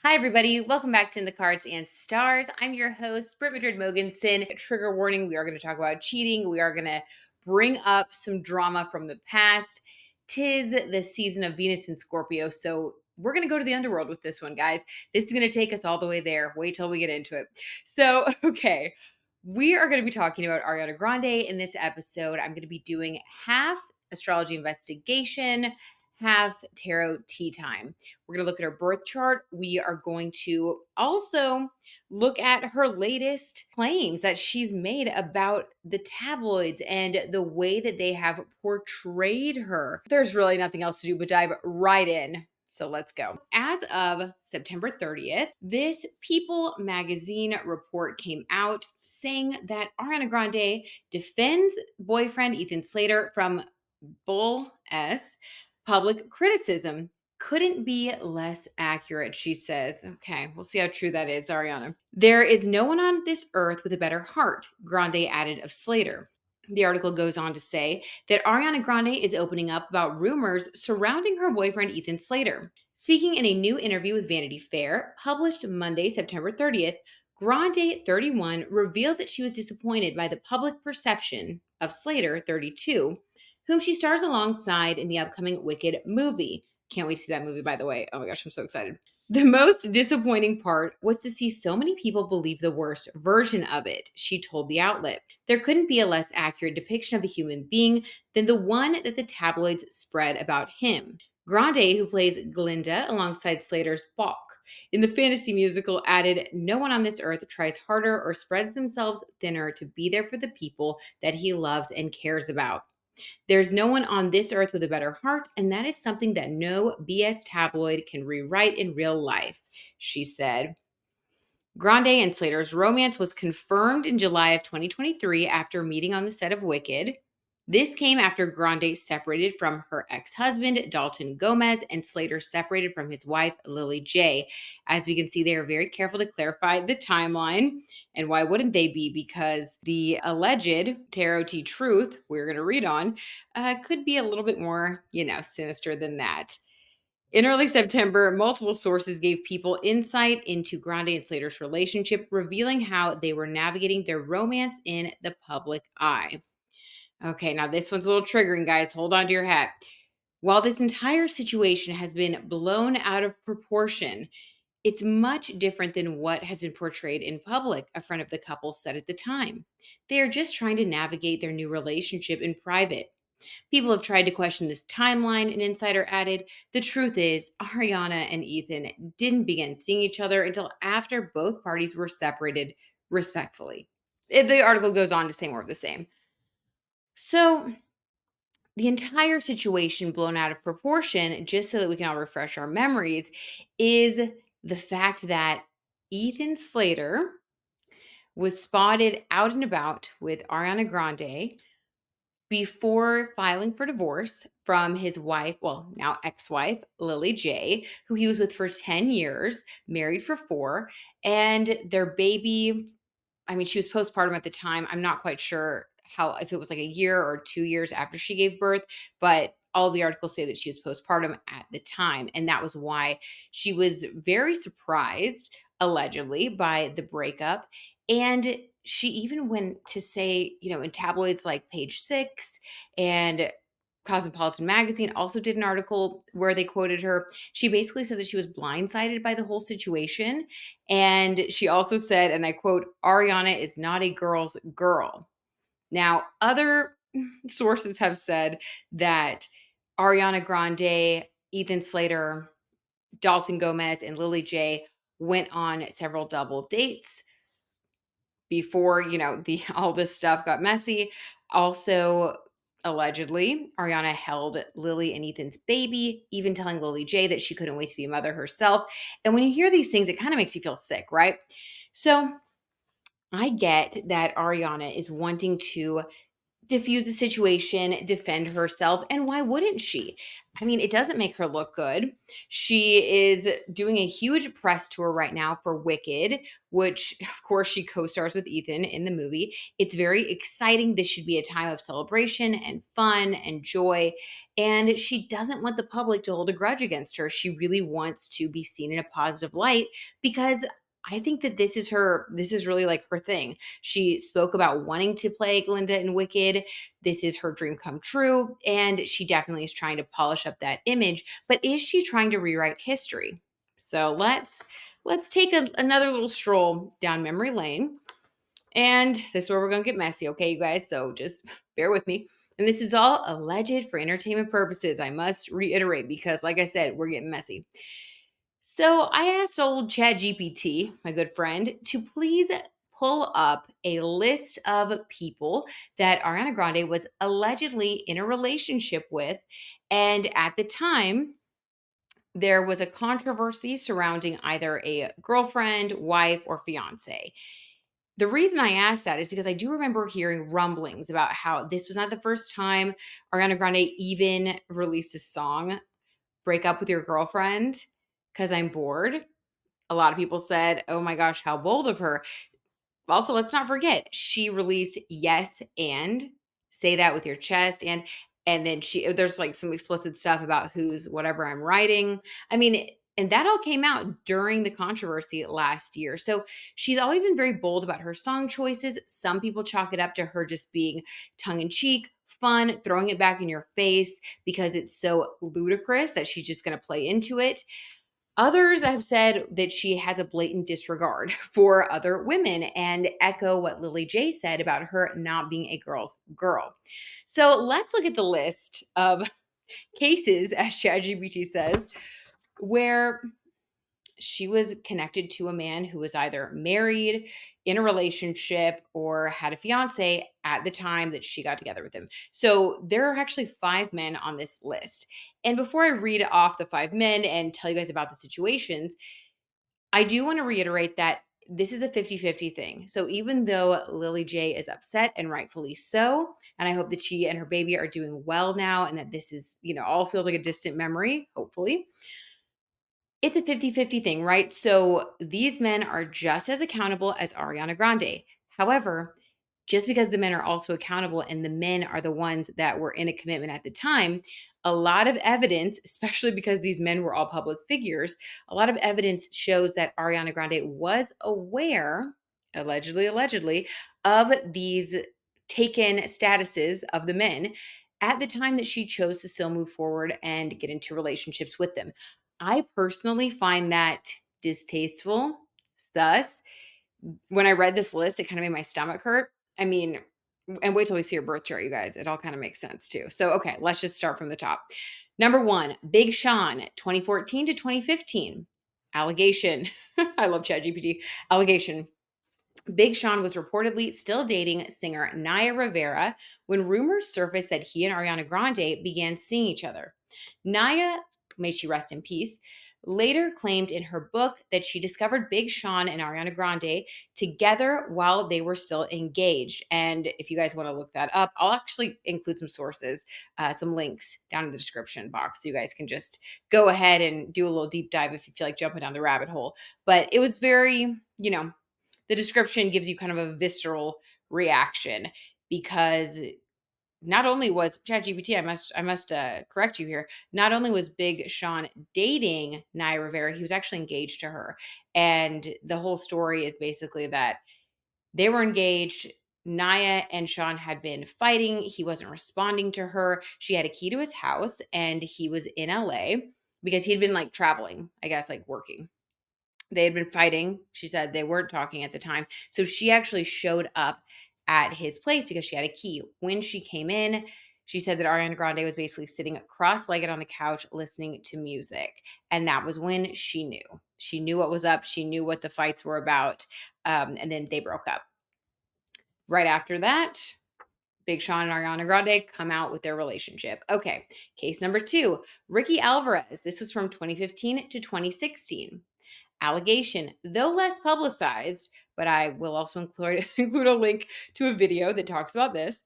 Hi, everybody. Welcome back to In the Cards and Stars. I'm your host, Britt Madrid Mogensen. Trigger warning, we are going to talk about cheating. We are going to bring up some drama from the past. Tis the season of Venus and Scorpio, so we're going to go to the underworld with this one, guys. This is going to take us all the way there. Wait till we get into it. So, okay, we are going to be talking about Ariana Grande in this episode. I'm going to be doing half astrology investigation, half tarot tea time. We're going to look at her birth chart. We are going to also look at her latest claims that she's made about the tabloids and the way that they have portrayed her. There's really nothing else to do but dive right in. So let's go. As of September 30th, this People magazine report came out saying that Ariana Grande defends boyfriend Ethan Slater from Bull S public criticism. Couldn't be less accurate, she says. Okay, we'll see how true that is, Ariana. There is no one on this earth with a better heart, Grande added of Slater. The article goes on to say that Ariana Grande is opening up about rumors surrounding her boyfriend Ethan Slater. Speaking in a new interview with Vanity Fair, published Monday, September 30th, Grande, 31, revealed that she was disappointed by the public perception of Slater, 32, whom she stars alongside in the upcoming Wicked movie. Can't wait to see that movie, by the way. Oh my gosh, I'm so excited. The most disappointing part was to see so many people believe the worst version of it, she told the outlet. There couldn't be a less accurate depiction of a human being than the one that the tabloids spread about him. Grande, who plays Glinda alongside Slater's Bach in the fantasy musical, added, "No one on this earth tries harder or spreads themselves thinner to be there for the people that he loves and cares about. There's no one on this earth with a better heart, and that is something that no BS tabloid can rewrite in real life," she said. Grande and Slater's romance was confirmed in July of 2023 after meeting on the set of Wicked. This came after Grande separated from her ex-husband, Dalton Gomez, and Slater separated from his wife, Lily J. As we can see, they are very careful to clarify the timeline. And why wouldn't they be? Because the alleged tarot tea truth we're going to read on could be a little bit more, sinister than that. In early September, multiple sources gave people insight into Grande and Slater's relationship, revealing how they were navigating their romance in the public eye. Okay, now this one's a little triggering, guys. Hold on to your hat. While this entire situation has been blown out of proportion, it's much different than what has been portrayed in public, a friend of the couple said at the time. They are just trying to navigate their new relationship in private. People have tried to question this timeline, an insider added. The truth is, Ariana and Ethan didn't begin seeing each other until after both parties were separated respectfully. The article goes on to say more of the same. So, the entire situation blown out of proportion, just so that we can all refresh our memories, is the fact that Ethan Slater was spotted out and about with Ariana Grande before filing for divorce from his wife, well, now ex-wife, Lily J, who he was with for 10 years, married for 4, and their baby, I mean, she was postpartum at the time. I'm not quite sure how, if it was like a year or 2 years after she gave birth, but all the articles say that she was postpartum at the time, and that was why she was very surprised, allegedly, by the breakup. And she even went to say, in tabloids like Page Six and Cosmopolitan Magazine also did an article where they quoted her. She basically said that she was blindsided by the whole situation. And she also said, and I quote, "Ariana is not a girl's girl." Now, other sources have said that Ariana Grande, Ethan Slater, Dalton Gomez, and Lily J went on several double dates before, the all this stuff got messy. Also, allegedly, Ariana held Lily and Ethan's baby, even telling Lily J that she couldn't wait to be a mother herself. And when you hear these things, it kind of makes you feel sick, right? So I get that Ariana is wanting to diffuse the situation, defend herself, and why wouldn't she? I mean, it doesn't make her look good. She is doing a huge press tour right now for Wicked, which of course she co-stars with Ethan in the movie. It's very exciting. This should be a time of celebration and fun and joy, and she doesn't want the public to hold a grudge against her. She really wants to be seen in a positive light because I think that this is really like her thing. She spoke about wanting to play Glinda in Wicked. This is her dream come true. And she definitely is trying to polish up that image. But is she trying to rewrite history? So let's take another little stroll down memory lane. And this is where we're gonna get messy, okay, you guys? So just bear with me. And this is all alleged for entertainment purposes. I must reiterate because, like I said, we're getting messy. So I asked old ChatGPT, my good friend, to please pull up a list of people that Ariana Grande was allegedly in a relationship with. And at the time, there was a controversy surrounding either a girlfriend, wife, or fiance. The reason I asked that is because I do remember hearing rumblings about how this was not the first time Ariana Grande even released a song, Break Up with Your Girlfriend, because I'm bored. A lot of people said, "Oh my gosh, how bold of her." Also, let's not forget, she released Yes and Say That With Your Chest and then there's like some explicit stuff about who's whatever I'm writing. I mean, and that all came out during the controversy last year. So she's always been very bold about her song choices. Some people chalk it up to her just being tongue in cheek, fun, throwing it back in your face because it's so ludicrous that she's just going to play into it. Others have said that she has a blatant disregard for other women and echo what Lily J said about her not being a girl's girl. So let's look at the list of cases, as ChatGPT says, where she was connected to a man who was either married, in a relationship, or had a fiance at the time that she got together with him. So there are actually 5 men on this list. And before I read off the 5 men and tell you guys about the situations, I do want to reiterate that this is a 50-50 thing. So even though Lily J is upset and rightfully so, and I hope that she and her baby are doing well now and that this is, all feels like a distant memory, hopefully. It's a 50-50 thing, right? So these men are just as accountable as Ariana Grande. However, just because the men are also accountable and the men are the ones that were in a commitment at the time, a lot of evidence, especially because these men were all public figures, a lot of evidence shows that Ariana Grande was aware, allegedly, of these taken statuses of the men at the time that she chose to still move forward and get into relationships with them. I personally find that distasteful. Thus, when I read this list, it kind of made my stomach hurt. I mean, and wait till we see your birth chart, you guys. It all kind of makes sense too. So, okay, let's just start from the top. Number one, Big Sean, 2014 to 2015. Allegation. I love ChatGPT. Allegation. Big Sean was reportedly still dating singer Naya Rivera when rumors surfaced that he and Ariana Grande began seeing each other. Naya, may she rest in peace, later claimed in her book that she discovered Big Sean and Ariana Grande together while they were still engaged. And if you guys want to look that up, I'll actually include some sources, some links down in the description box so you guys can just go ahead and do a little deep dive if you feel like jumping down the rabbit hole. But it was very, the description gives you kind of a visceral reaction because not only was ChatGPT, I must correct you here. Not only was Big Sean dating Naya Rivera, he was actually engaged to her, and the whole story is basically that they were engaged. Naya and Sean had been fighting. He wasn't responding to her. She had a key to his house, and he was in LA because he'd been like traveling, I guess, like working. They had been fighting. She said they weren't talking at the time. So she actually showed up at his place because she had a key. When she came in, she said that Ariana Grande was basically sitting cross legged on the couch listening to music. And that was when she knew. She knew what was up. She knew what the fights were about. And then they broke up. Right after that, Big Sean and Ariana Grande come out with their relationship. Okay, case number 2, Ricky Alvarez. This was from 2015 to 2016. Allegation, though less publicized, but I will also include, include a link to a video that talks about this.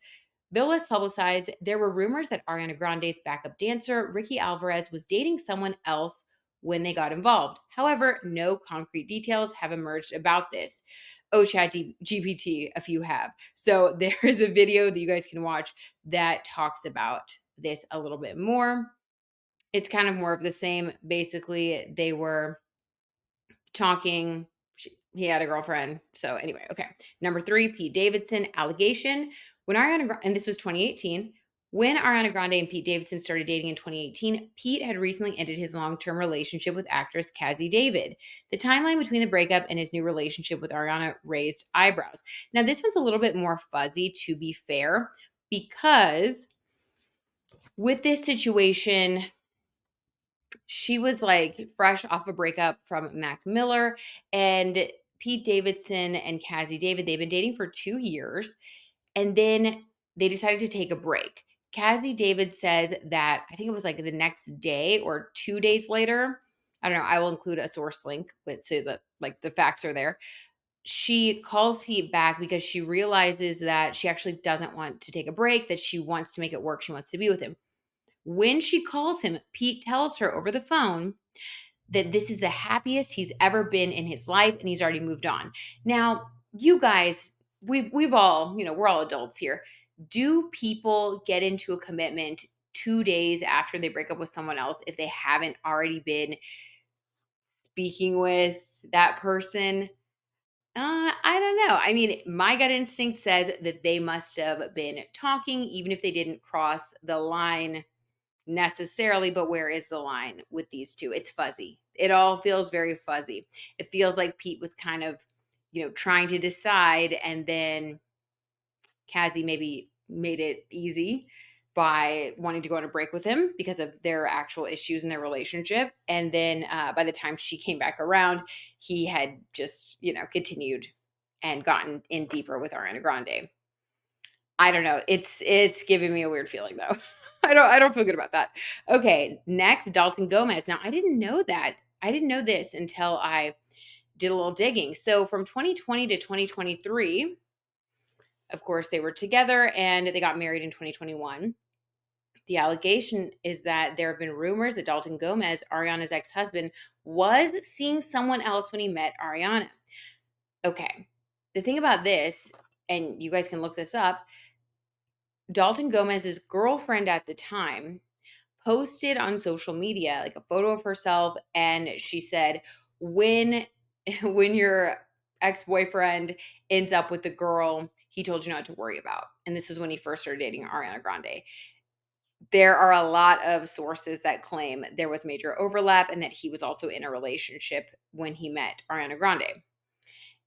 Though less publicized, there were rumors that Ariana Grande's backup dancer, Ricky Alvarez, was dating someone else when they got involved. However, no concrete details have emerged about this. Oh, GPT, if you have. So there is a video that you guys can watch that talks about this a little bit more. It's kind of more of the same. Basically, they were talking. He had a girlfriend. So anyway, okay. Number 3, Pete Davidson allegation. When and this was 2018. When Ariana Grande and Pete Davidson started dating in 2018, Pete had recently ended his long-term relationship with actress Cassie David. The timeline between the breakup and his new relationship with Ariana raised eyebrows. Now, this one's a little bit more fuzzy, to be fair, because with this situation, she was like fresh off a breakup from Mac Miller, and Pete Davidson and Cassie David, they've been dating for 2 years, and then they decided to take a break. Cassie David says that I think it was like the next day or 2 days later. I don't know. I will include a source link with so that like the facts are there. She calls Pete back because she realizes that she actually doesn't want to take a break, that she wants to make it work. She wants to be with him. When she calls him, Pete tells her over the phone that this is the happiest he's ever been in his life and he's already moved on. Now, you guys, we've all, we're all adults here. Do people get into a commitment 2 days after they break up with someone else if they haven't already been speaking with that person? I don't know. I mean, my gut instinct says that they must have been talking, even if they didn't cross the line necessarily, but where is the line with these two? It's fuzzy. It all feels very fuzzy. It feels like Pete was kind of, trying to decide, and then Cassie maybe made it easy by wanting to go on a break with him because of their actual issues in their relationship. And then by the time she came back around, he had just, continued and gotten in deeper with Ariana Grande. I don't know. It's giving me a weird feeling though. I don't feel good about that. Okay, next, Dalton Gomez. Now, I didn't know that. I didn't know this until I did a little digging. So from 2020 to 2023, of course, they were together and they got married in 2021. The allegation is that there have been rumors that Dalton Gomez, Ariana's ex-husband, was seeing someone else when he met Ariana. Okay. The thing about this, and you guys can look this up, Dalton Gomez's girlfriend at the time posted on social media like a photo of herself, and she said, when when your ex-boyfriend ends up with the girl he told you not to worry about. And this was when he first started dating Ariana Grande. There are a lot of sources that claim there was major overlap and that he was also in a relationship when he met Ariana Grande.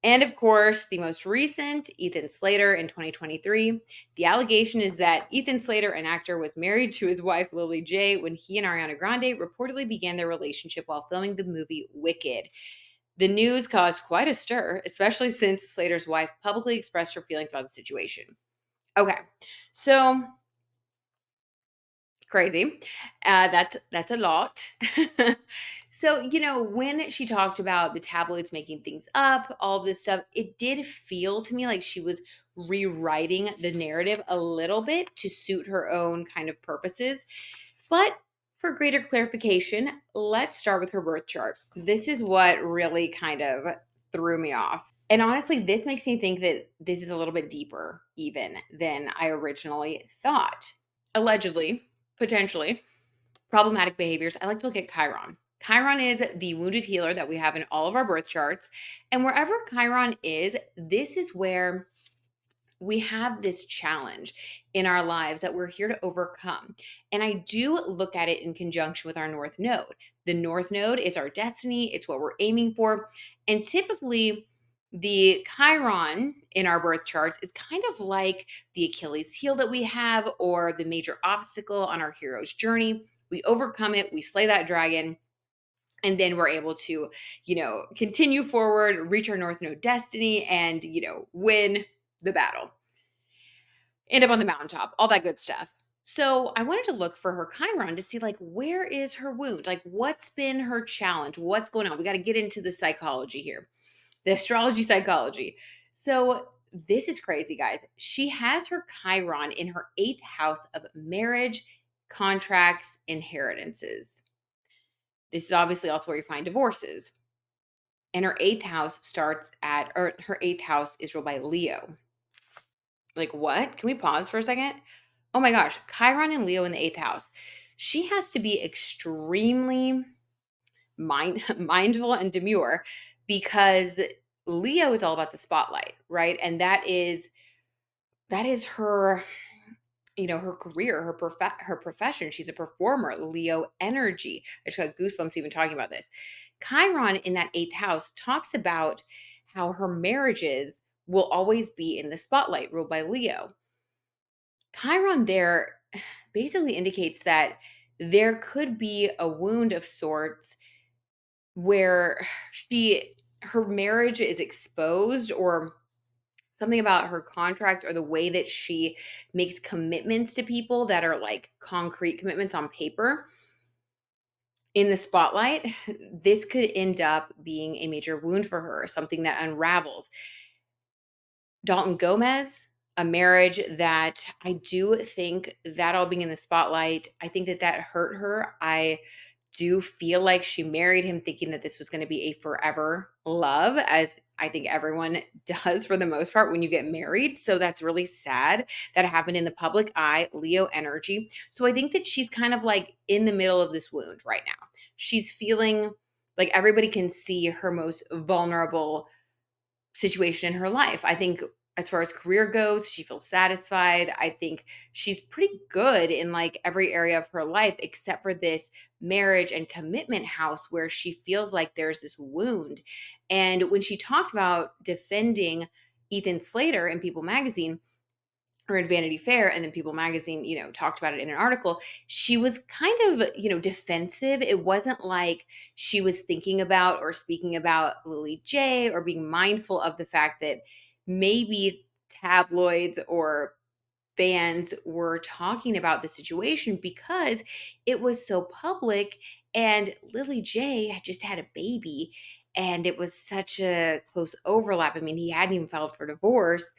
And of course, the most recent, Ethan Slater in 2023. The allegation is that Ethan Slater, an actor, was married to his wife, Lily J, when he and Ariana Grande reportedly began their relationship while filming the movie Wicked. The news caused quite a stir, especially since Slater's wife publicly expressed her feelings about the situation. Okay, so crazy. That's a lot. So, when she talked about the tabloids making things up, all this stuff, it did feel to me like she was rewriting the narrative a little bit to suit her own kind of purposes. But for greater clarification, let's start with her birth chart. This is what really kind of threw me off. And honestly, this makes me think that this is a little bit deeper even than I originally thought. Allegedly, potentially, problematic behaviors. I like to look at Chiron. Chiron is the wounded healer that we have in all of our birth charts. And wherever Chiron is, this is where we have this challenge in our lives that we're here to overcome. And I do look at it in conjunction with our North Node. The North Node is our destiny, it's what we're aiming for. And typically, the Chiron in our birth charts is kind of like the Achilles heel that we have or the major obstacle on our hero's journey. We overcome it, we slay that dragon, and then we're able to, continue forward, reach our North Node destiny, and, win the battle. End up on the mountaintop, all that good stuff. So I wanted to look for her Chiron to see, like, where is her wound? Like, what's been her challenge? What's going on? We got to get into the psychology here, the astrology psychology. So this is crazy, guys. She has her Chiron in her 8th house of marriage, contracts, inheritances. This is obviously also where you find divorces. And her 8th house her 8th house is ruled by Leo. Like, what? Can we pause for a second? Oh my gosh, Chiron and Leo in the 8th house. She has to be extremely mindful and demure because Leo is all about the spotlight, right? And that is her, her career, her profession. She's a performer, Leo energy. I just got goosebumps even talking about this. Chiron in that 8th house talks about how her marriages will always be in the spotlight, ruled by Leo. Chiron there basically indicates that there could be a wound of sorts where her marriage is exposed, or something about her contract or the way that she makes commitments to people that are like concrete commitments on paper in the spotlight. This could end up being a major wound for her, something that unravels. Dalton Gomez, a marriage that I do think that all being in the spotlight, I think that hurt her. I do feel like she married him thinking that this was going to be a forever love, as I think everyone does for the most part when you get married. So that's really sad that happened in the public eye, Leo energy. So I think that she's kind of like in the middle of this wound right now. She's feeling like everybody can see her most vulnerable situation in her life. I think as far as career goes, she feels satisfied. I think she's pretty good in like every area of her life except for this marriage and commitment house where she feels like there's this wound. And when she talked about defending Ethan Slater in People magazine, or in Vanity Fair, and then People magazine, talked about it in an article, she was kind of, defensive. It wasn't like she was thinking about or speaking about Lily J or being mindful of the fact that maybe tabloids or fans were talking about the situation because it was so public, and Lily J had just had a baby, and it was such a close overlap. I mean, he hadn't even filed for divorce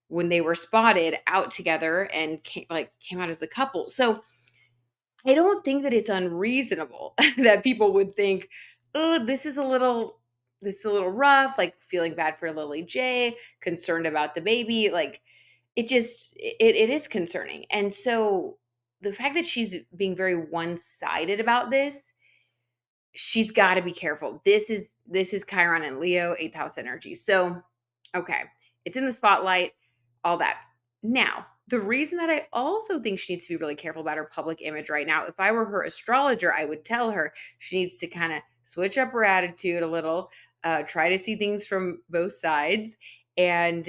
when they were spotted out together and came out as a couple. So I don't think that it's unreasonable that people would think, oh, this is a little rough, like feeling bad for Lily J, concerned about the baby. Like it is concerning. And so the fact that she's being very one-sided about this, she's got to be careful. This is Chiron and Leo, 8th house energy. So, okay, it's in the spotlight, all that. Now, the reason that I also think she needs to be really careful about her public image right now, if I were her astrologer, I would tell her she needs to kind of switch up her attitude a little, try to see things from both sides, and,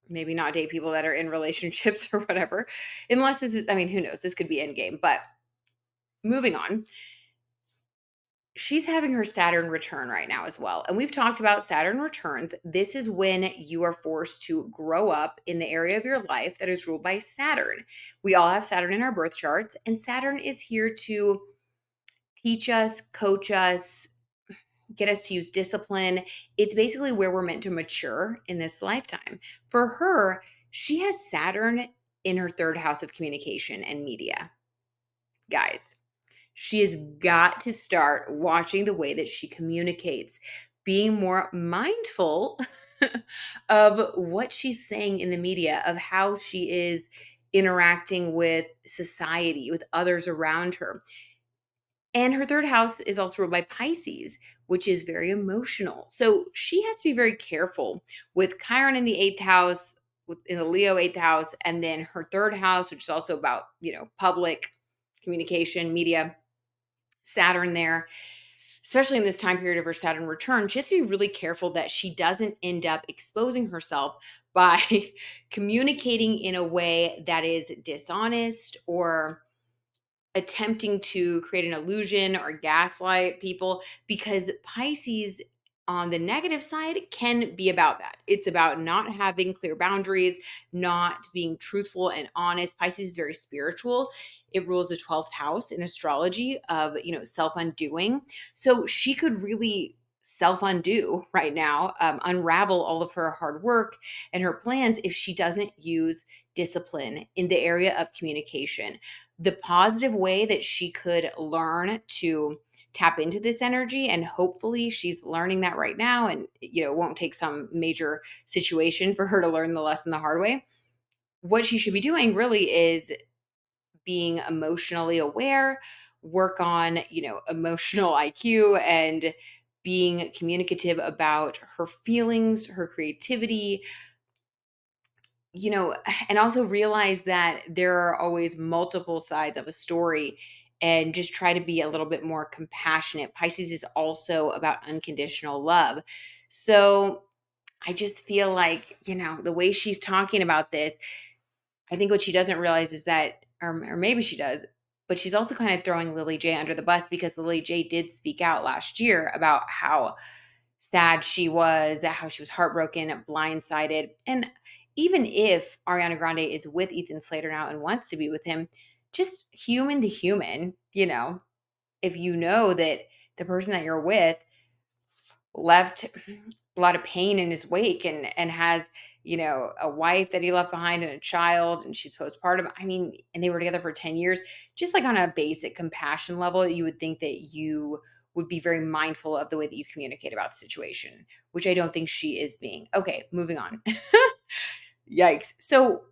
maybe not date people that are in relationships or whatever. Unless this is, I mean, who knows? This could be endgame. But moving on, she's having her Saturn return right now as well. And we've talked about Saturn returns. This is when you are forced to grow up in the area of your life that is ruled by Saturn. We all have Saturn in our birth charts, and Saturn is here to teach us, coach us, get us to use discipline. It's basically where we're meant to mature in this lifetime. For her, she has Saturn in her 3rd house of communication and media. Guys, she has got to start watching the way that she communicates, being more mindful of what she's saying in the media, of how she is interacting with society, with others around her. And her 3rd house is also ruled by Pisces, which is very emotional. So she has to be very careful with Chiron in the 8th house, in the Leo 8th house, and then her 3rd house, which is also about, public communication, media, Saturn there, especially in this time period of her Saturn return. She has to be really careful that she doesn't end up exposing herself by communicating in a way that is dishonest or attempting to create an illusion or gaslight people, because Pisces on the negative side can be about that. It's about not having clear boundaries, not being truthful and honest. Pisces is very spiritual. It rules the 12th house in astrology of, self-undoing. So she could really self undo right now, unravel all of her hard work and her plans if she doesn't use discipline in the area of communication. The positive way that she could learn to tap into this energy, and hopefully she's learning that right now, and it won't take some major situation for her to learn the lesson the hard way. What she should be doing really is being emotionally aware, work on, emotional IQ, and being communicative about her feelings, her creativity, and also realize that there are always multiple sides of a story, and just try to be a little bit more compassionate. Pisces is also about unconditional love. So I just feel like, the way she's talking about this, I think what she doesn't realize is that, or maybe she does, but she's also kind of throwing Lily J under the bus, because Lily J did speak out last year about how sad she was, how she was heartbroken, blindsided. And even if Ariana Grande is with Ethan Slater now and wants to be with him, just human to human, if you know that the person that you're with left a lot of pain in his wake, and has a wife that he left behind and a child, and she's postpartum, I mean, and they were together for 10 years, just like on a basic compassion level, you would think that you would be very mindful of the way that you communicate about the situation, which I don't think she is being. Okay, moving on. Yikes. So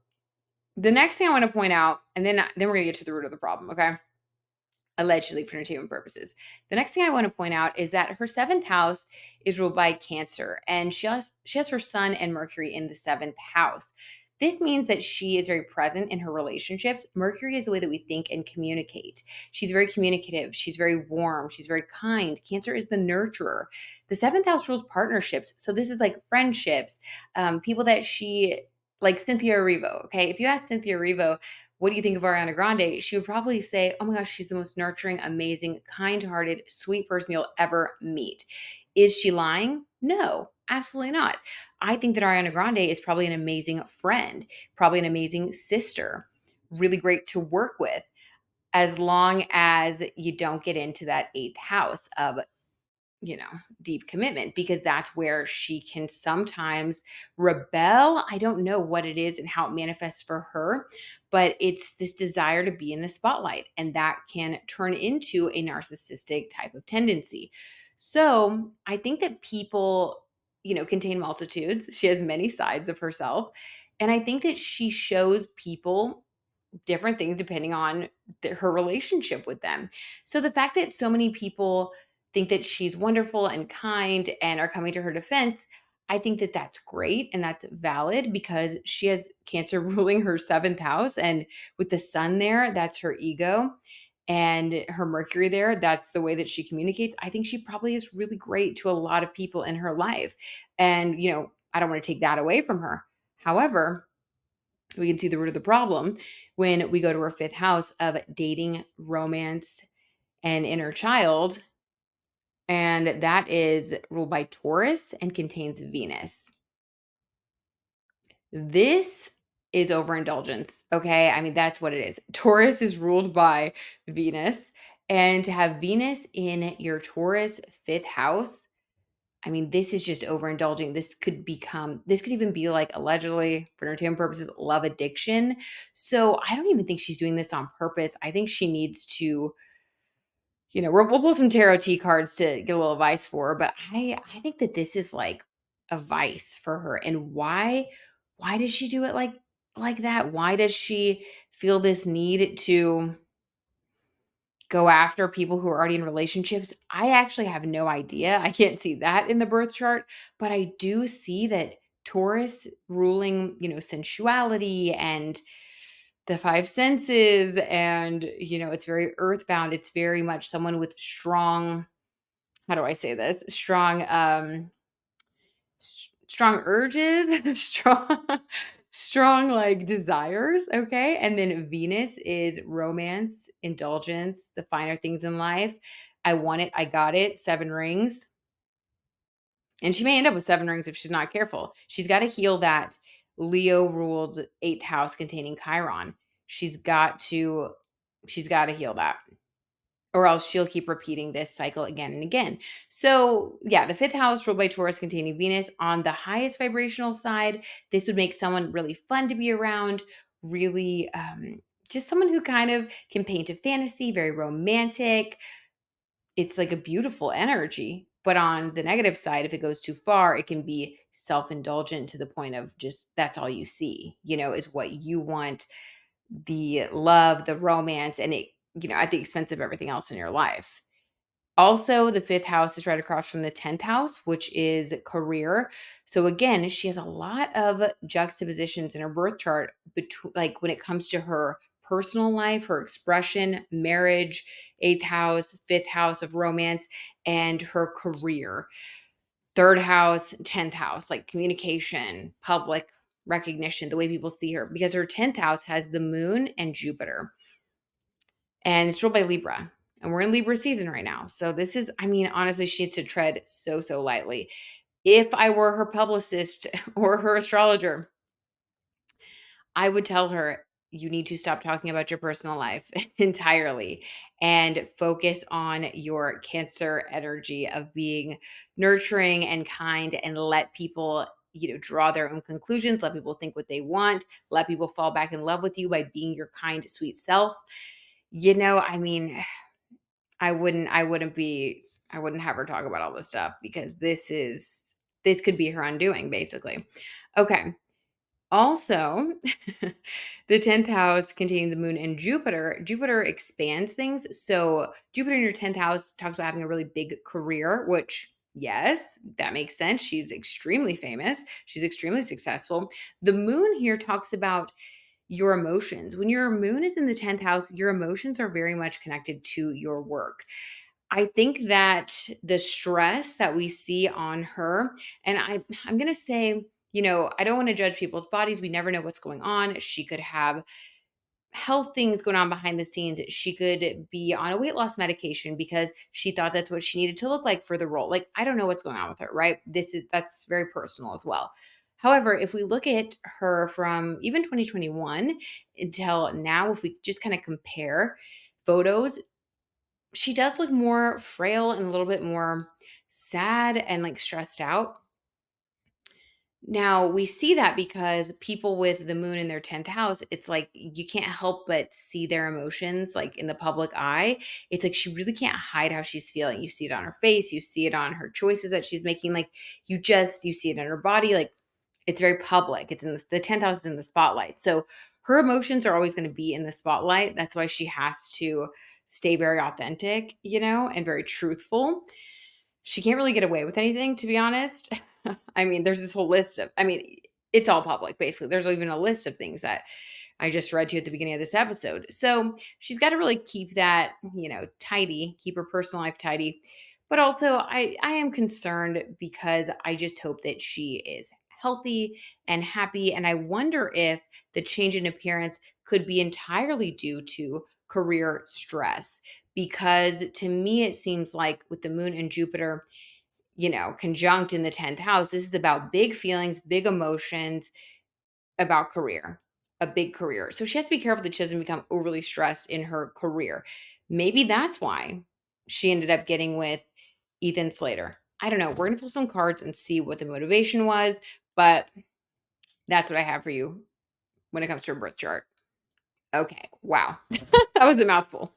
the next thing I want to point out, and then we're going to get to the root of the problem, okay? Allegedly for entertainment purposes. The next thing I want to point out is that her seventh house is ruled by Cancer, and she has her Sun and Mercury in the seventh house. This means that she is very present in her relationships. Mercury is the way that we think and communicate. She's very communicative. She's very warm. She's very kind. Cancer is the nurturer. The seventh house rules partnerships. So this is like friendships, people that she, like Cynthia Erivo. Okay. If you ask Cynthia Erivo, what do you think of Ariana Grande? She would probably say, oh my gosh, she's the most nurturing, amazing, kind-hearted, sweet person you'll ever meet. Is she lying? No, absolutely not. I think that Ariana Grande is probably an amazing friend, probably an amazing sister, really great to work with, as long as you don't get into that eighth house of you know, deep commitment, because that's where she can sometimes rebel. I don't know what it is and how it manifests for her, but it's this desire to be in the spotlight, and that can turn into a narcissistic type of tendency. So I think that people, contain multitudes. She has many sides of herself. And I think that she shows people different things depending on her relationship with them. So the fact that so many people think that she's wonderful and kind and are coming to her defense, I think that that's great and that's valid, because she has Cancer ruling her seventh house. And with the Sun there, that's her ego. And her Mercury there, that's the way that she communicates. I think she probably is really great to a lot of people in her life. And, I don't want to take that away from her. However, we can see the root of the problem when we go to our fifth house of dating, romance, and inner child. And that is ruled by Taurus and contains Venus. This is overindulgence. Okay. I mean, that's what it is. Taurus is ruled by Venus. And to have Venus in your Taurus fifth house, I mean, this is just overindulging. This could even be like, allegedly, for entertainment purposes, love addiction. So I don't even think she's doing this on purpose. I think she needs to, we'll pull some tarot T cards to get a little advice for her, but I think that this is like a vice for her. And why does she do it like that? Why does she feel this need to go after people who are already in relationships? I actually have no idea. I can't see that in the birth chart, but I do see that Taurus ruling, sensuality and the five senses, and it's very earthbound. It's very much someone with strong, how do I say this? Strong urges, strong like desires, okay? And then Venus is romance, indulgence, the finer things in life. I want it, I got it, seven rings. And she may end up with seven rings if she's not careful. She's got to heal that Leo ruled eighth house containing Chiron. She's got to heal that. or else she'll keep repeating this cycle again and again. So, yeah, the fifth house ruled by Taurus containing Venus on the highest vibrational side. This would make someone really fun to be around, really just someone who kind of can paint a fantasy, very romantic. It's like a beautiful energy. But on the negative side, if it goes too far, it can be self indulgent to the point of just that's all you see, is what you want, the love, the romance, and it, at the expense of everything else in your life. Also, the fifth house is right across from the 10th house, which is career. So again, she has a lot of juxtapositions in her birth chart between, like, when it comes to her personal life, her expression, marriage, eighth house, fifth house of romance, and her career. Third house, 10th house, like communication, public recognition, the way people see her, because her 10th house has the moon and Jupiter, and it's ruled by Libra. And we're in Libra season right now. So this is, I mean, honestly, she needs to tread so, so lightly. If I were her publicist or her astrologer, I would tell her, you need to stop talking about your personal life entirely and focus on your Cancer energy of being nurturing and kind, and let people, draw their own conclusions, let people think what they want, let people fall back in love with you by being your kind, sweet self. I mean, I wouldn't have her talk about all this stuff, because this could be her undoing, basically. Okay. Also, the 10th house containing the moon and Jupiter. Jupiter expands things. So, Jupiter in your 10th house talks about having a really big career, which, yes, that makes sense. She's extremely famous, she's extremely successful. The moon here talks about your emotions. When your moon is in the 10th house, your emotions are very much connected to your work. I think that the stress that we see on her, and I'm going to say, I don't want to judge people's bodies. We never know what's going on. She could have health things going on behind the scenes. She could be on a weight loss medication because she thought that's what she needed to look like for the role. Like, I don't know what's going on with her, right? That's very personal as well. However, if we look at her from even 2021 until now, if we just kind of compare photos, she does look more frail and a little bit more sad and like stressed out. Now, we see that because people with the moon in their 10th house, it's like you can't help but see their emotions like in the public eye. It's like she really can't hide how she's feeling. You see it on her face, you see it on her choices that she's making. Like you see it in her body. Like it's very public. It's in the 10th house is in the spotlight. So her emotions are always going to be in the spotlight. That's why she has to stay very authentic, and very truthful. She can't really get away with anything, to be honest. I mean, there's this whole list of, I mean, it's all public, basically. There's even a list of things that I just read to you at the beginning of this episode. So she's got to really keep that, tidy, keep her personal life tidy. But also, I am concerned because I just hope that she is healthy and happy. And I wonder if the change in appearance could be entirely due to career stress. Because to me, it seems like with the moon and Jupiter, conjunct in the 10th house, this is about big feelings, big emotions, about career, a big career. So she has to be careful that she doesn't become overly stressed in her career. Maybe that's why she ended up getting with Ethan Slater. I don't know. We're going to pull some cards and see what the motivation was, but that's what I have for you when it comes to her birth chart. Okay. Wow. That was a mouthful.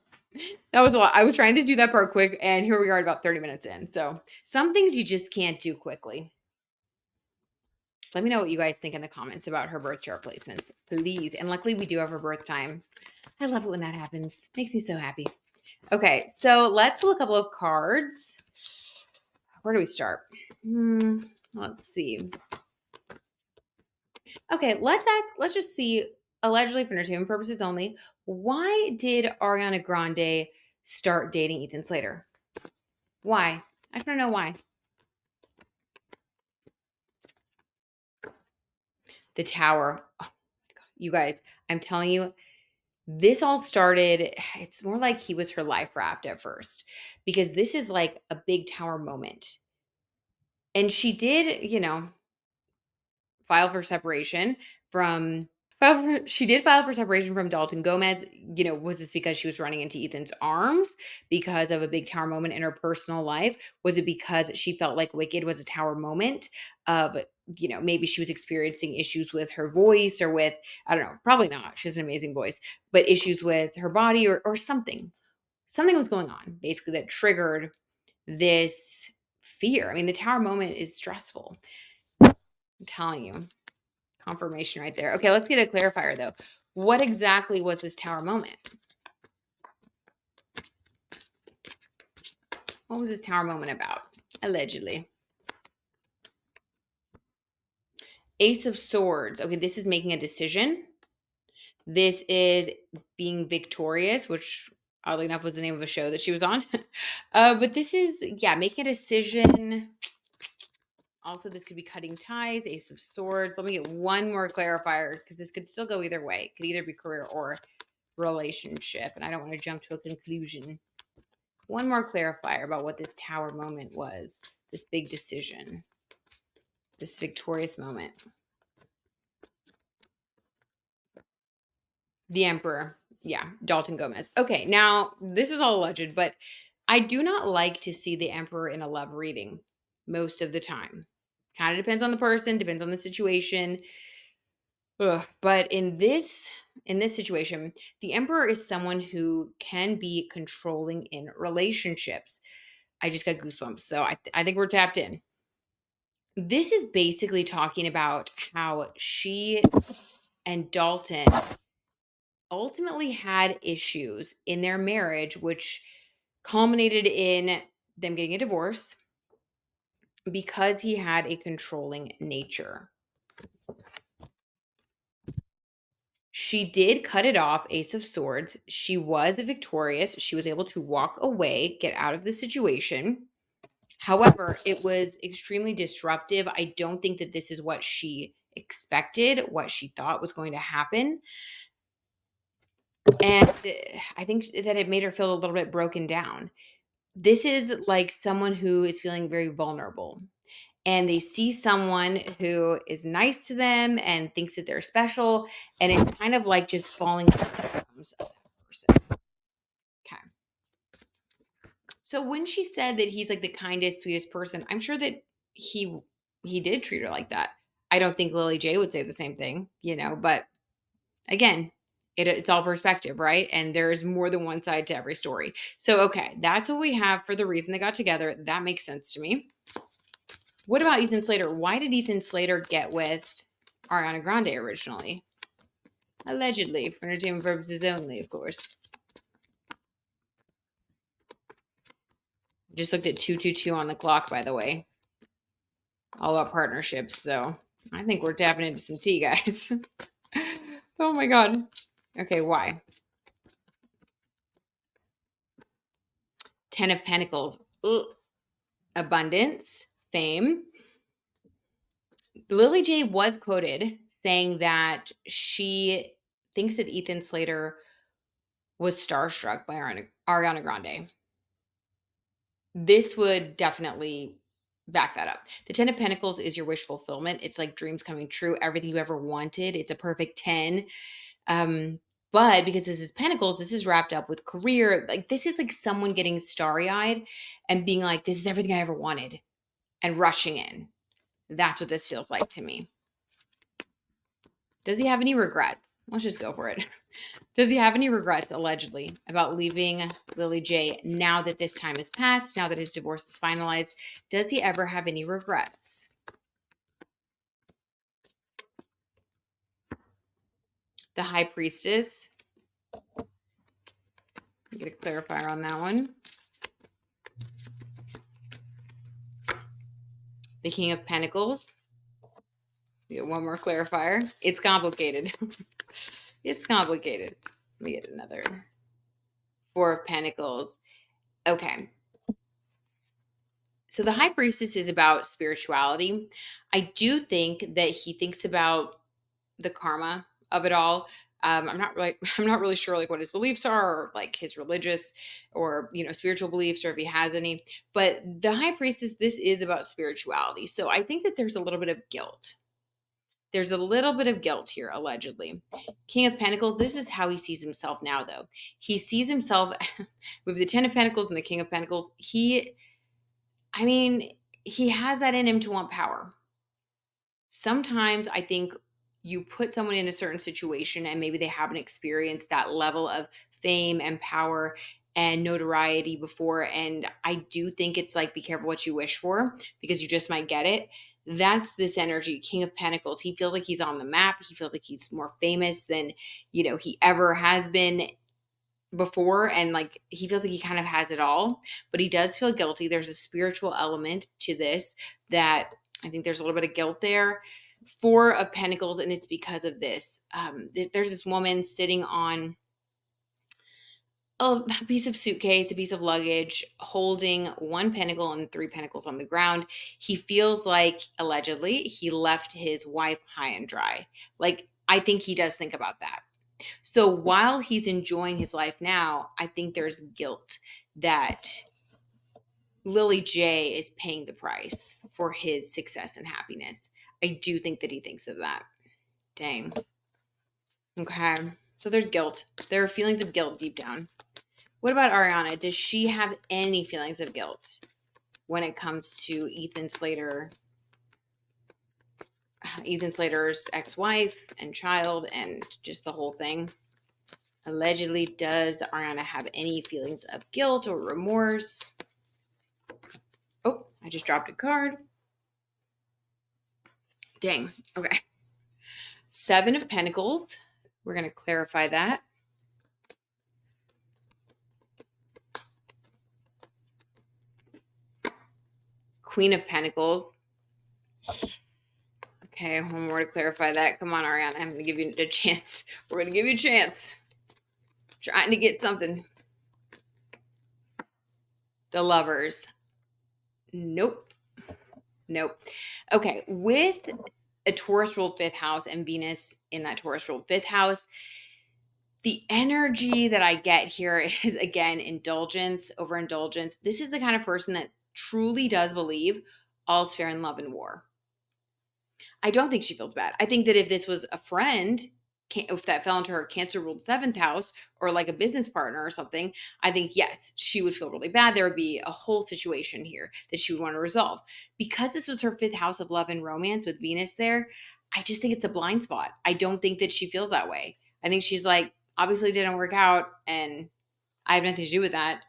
That was a lot. I was trying to do that part quick, and here we are about 30 minutes in. So some things you just can't do quickly. Let me know what you guys think in the comments about her birth chart placements, please. And luckily, we do have her birth time. I love it when that happens. Makes me so happy. Okay, so let's pull a couple of cards. Where do we start? Let's see. Okay, let's just see, allegedly for entertainment purposes only, why did Ariana Grande start dating Ethan Slater? Why? I don't know why. The Tower. Oh my God. You guys, I'm telling you, this all started, it's more like he was her life raft at first, because this is like a big tower moment. And she did, file for separation from She did file for separation from Dalton Gomez. Was this because she was running into Ethan's arms because of a big tower moment in her personal life? Was it because she felt like Wicked was a tower moment of, maybe she was experiencing issues with her voice or with, I don't know, probably not. She has an amazing voice, but issues with her body or something. Something was going on basically that triggered this fear. I mean, the tower moment is stressful. I'm telling you. Confirmation right there. Okay, let's get a clarifier though. What exactly was this tower moment? What was this tower moment about? Allegedly. Ace of Swords. Okay, this is making a decision. This is being victorious, which oddly enough was the name of a show that she was on. But this is, yeah, making a decision. Also, this could be cutting ties, Ace of Swords. Let me get one more clarifier because this could still go either way. It could either be career or relationship, and I don't want to jump to a conclusion. One more clarifier about what this tower moment was, this big decision, this victorious moment. The Emperor. Yeah, Dalton Gomez. Okay, now this is all alleged, but I do not like to see the Emperor in a love reading most of the time. Kind of depends on the person, depends on the situation. But in this situation, the Emperor is someone who can be controlling in relationships. I just got goosebumps. So I think we're tapped in. This is basically talking about how she and Dalton ultimately had issues in their marriage, which culminated in them getting a divorce because he had a controlling nature. She did cut it off, Ace of Swords. She was victorious. She was able to walk away, get out of the situation. However, it was extremely disruptive. I don't think that this is what she expected, what she thought was going to happen. And I think that it made her feel a little bit broken down. This is like someone who is feeling very vulnerable and they see someone who is nice to them and thinks that they're special. And it's kind of like just falling into the arms of that person. Okay. So when she said that he's like the kindest, sweetest person, I'm sure that he did treat her like that. I don't think Lily J would say the same thing, but again, it's all perspective, right? And there's more than one side to every story. So, okay, that's what we have for the reason they got together. That makes sense to me. What about Ethan Slater? Why did Ethan Slater get with Ariana Grande originally? Allegedly, for entertainment purposes only, of course. Just looked at 222 on the clock, by the way. All about partnerships. So I think we're tapping into some tea, guys. Oh my God. Okay, why? 10 of Pentacles. Ugh. Abundance, fame. Lily J was quoted saying that she thinks that Ethan Slater was starstruck by Ariana Grande. This would definitely back that up. The 10 of Pentacles is your wish fulfillment. It's like dreams coming true, everything you ever wanted. It's a perfect 10. But because this is Pentacles, this is wrapped up with career. Like this is like someone getting starry-eyed and being like, this is everything I ever wanted and rushing in. That's what this feels like to me. Does he have any regrets? Let's just go for it. Does he have any regrets, allegedly, about leaving Lily J now that this time has passed, now that his divorce is finalized? Does he ever have any regrets? The High Priestess. Get a clarifier on that one. The King of Pentacles. We get one more clarifier. It's complicated. It's complicated. Let me get another. Four of Pentacles. Okay. So the High Priestess is about spirituality. I do think that he thinks about the karma of it all. I'm not really sure like what his beliefs are or like his religious or spiritual beliefs or if he has any. But the High Priestess, this is about spirituality. So I think that there's a little bit of guilt. there's a little bit of guilt here, allegedly. King of Pentacles, this is how he sees himself now, though. He sees himself with the Ten of Pentacles and the King of Pentacles. I mean, he has that in him to want power. Sometimes I think you put someone in a certain situation and maybe they haven't experienced that level of fame and power and notoriety before. And I do think it's like, be careful what you wish for because you just might get it. That's this energy, King of Pentacles. He feels like he's on the map. He feels like he's more famous than, he ever has been before. And like, he feels like he kind of has it all, but he does feel guilty. There's a spiritual element to this that I think there's a little bit of guilt there. Four of Pentacles, and it's because of this. There's this woman sitting on a piece of suitcase, a piece of luggage, holding one pentacle and three pentacles on the ground. He feels like, allegedly, he left his wife high and dry. Like, I think he does think about that. So while he's enjoying his life now, I think there's guilt that Lily J is paying the price for his success and happiness. I do think that he thinks of that. Dang. Okay. So there's guilt. There are feelings of guilt deep down. What about Ariana? Does she have any feelings of guilt when it comes to Ethan Slater? Ethan Slater's ex-wife and child and just the whole thing. Allegedly, does Ariana have any feelings of guilt or remorse? Oh, I just dropped a card. Dang. Okay. Seven of Pentacles. We're going to clarify that. Queen of Pentacles. Okay, one more to clarify that. Come on, Ariana. I'm going to give you a chance. We're going to give you a chance. Trying to get something. The Lovers. Nope. Okay, with a Taurus ruled fifth house and Venus in that Taurus ruled fifth house, the energy that I get here is, again, indulgence, overindulgence. This is the kind of person that truly does believe all's fair in love and war. I don't think she feels bad. I think that if this was a friend, if that fell into her Cancer ruled seventh house or like a business partner or something, I think, yes, she would feel really bad. There would be a whole situation here that she would want to resolve. Because this was her fifth house of love and romance with Venus there, I just think it's a blind spot. I don't think that she feels that way. I think she's like, obviously it didn't work out and I have nothing to do with that.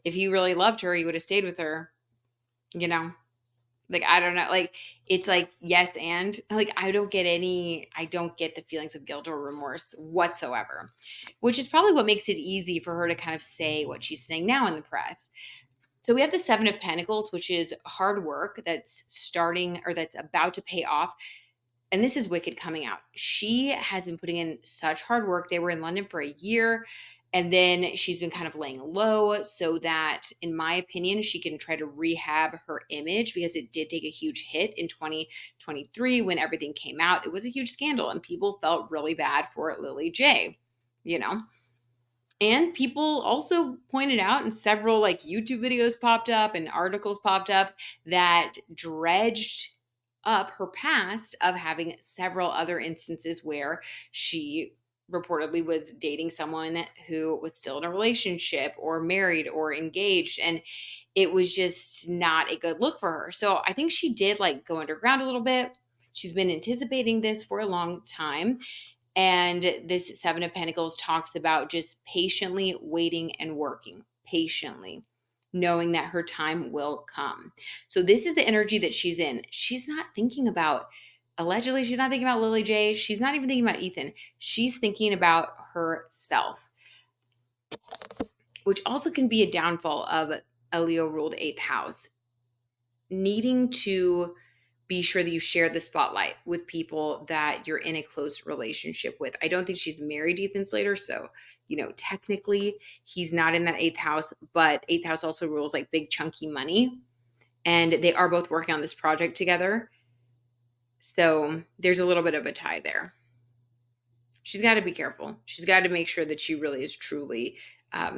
If he really loved her, he would have stayed with her, Like, I don't know. Like, it's like, yes, and like, I don't get the feelings of guilt or remorse whatsoever, which is probably what makes it easy for her to kind of say what she's saying now in the press. So we have the Seven of Pentacles, which is hard work that's starting or that's about to pay off. And this is Wicked coming out. She has been putting in such hard work. They were in London for a year. And then she's been kind of laying low so that, in my opinion, she can try to rehab her image because it did take a huge hit in 2023 when everything came out. It was a huge scandal and people felt really bad for Lily J, And people also pointed out, and several like YouTube videos popped up and articles popped up that dredged up her past of having several other instances where she reportedly was dating someone who was still in a relationship or married or engaged, and it was just not a good look for her. So I think she did like go underground a little bit. She's been anticipating this for a long time. And this Seven of Pentacles talks about just patiently waiting and working, patiently knowing that her time will come. So this is the energy that she's in. She's not thinking about, allegedly, she's not thinking about Lily J. She's not even thinking about Ethan. She's thinking about herself, which also can be a downfall of a Leo ruled eighth house. Needing to be sure that you share the spotlight with people that you're in a close relationship with. I don't think she's married to Ethan Slater, so technically he's not in that eighth house, but eighth house also rules like big chunky money, and they are both working on this project together. So there's a little bit of a tie there. She's got to be careful. She's got to make sure that she really is truly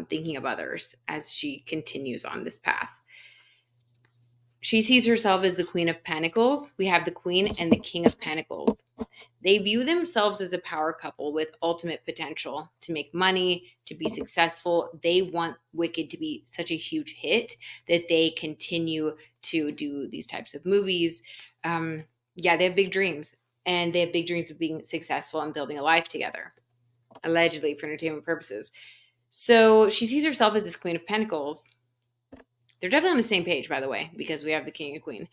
thinking of others as she continues on this path. She sees herself as the Queen of Pentacles. We have the Queen and the King of Pentacles. They view themselves as a power couple with ultimate potential to make money, to be successful. They want Wicked to be such a huge hit that they continue to do these types of movies. Yeah, they have big dreams, and they have big dreams of being successful and building a life together, allegedly for entertainment purposes. So she sees herself as this Queen of Pentacles. They're definitely on the same page, by the way, because we have the King and Queen.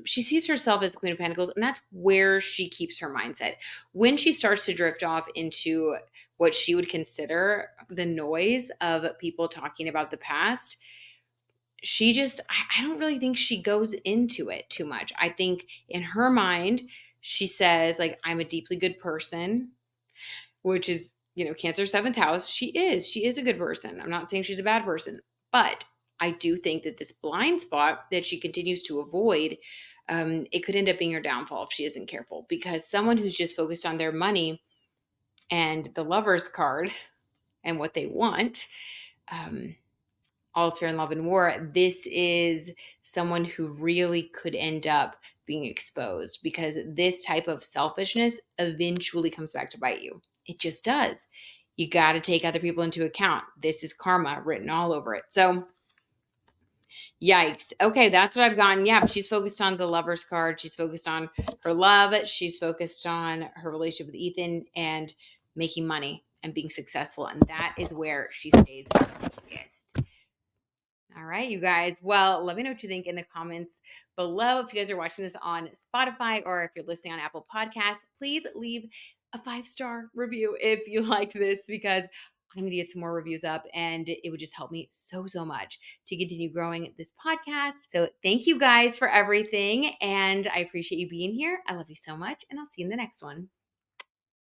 She sees herself as the Queen of Pentacles, and that's where she keeps her mindset. When she starts to drift off into what she would consider the noise of people talking about the past, I don't really think she goes into it too much. I think in her mind, she says, like, I'm a deeply good person, which is, Cancer seventh house. She is a good person. I'm not saying she's a bad person, but I do think that this blind spot that she continues to avoid, it could end up being her downfall if she isn't careful, because someone who's just focused on their money and the lover's card and what they want, um, all's fair in love and war. This is someone who really could end up being exposed, because this type of selfishness eventually comes back to bite you. It just does. You got to take other people into account. This is karma written all over it. So, yikes. Okay, that's what I've gotten. Yeah, she's focused on the lover's card. She's focused on her love. She's focused on her relationship with Ethan and making money and being successful. And that is where she stays focused. All right, you guys. Well, let me know what you think in the comments below. If you guys are watching this on Spotify or if you're listening on Apple Podcasts, please leave a 5-star review if you like this, because I need to get some more reviews up, and it would just help me so, so much to continue growing this podcast. So thank you guys for everything, and I appreciate you being here. I love you so much, and I'll see you in the next one.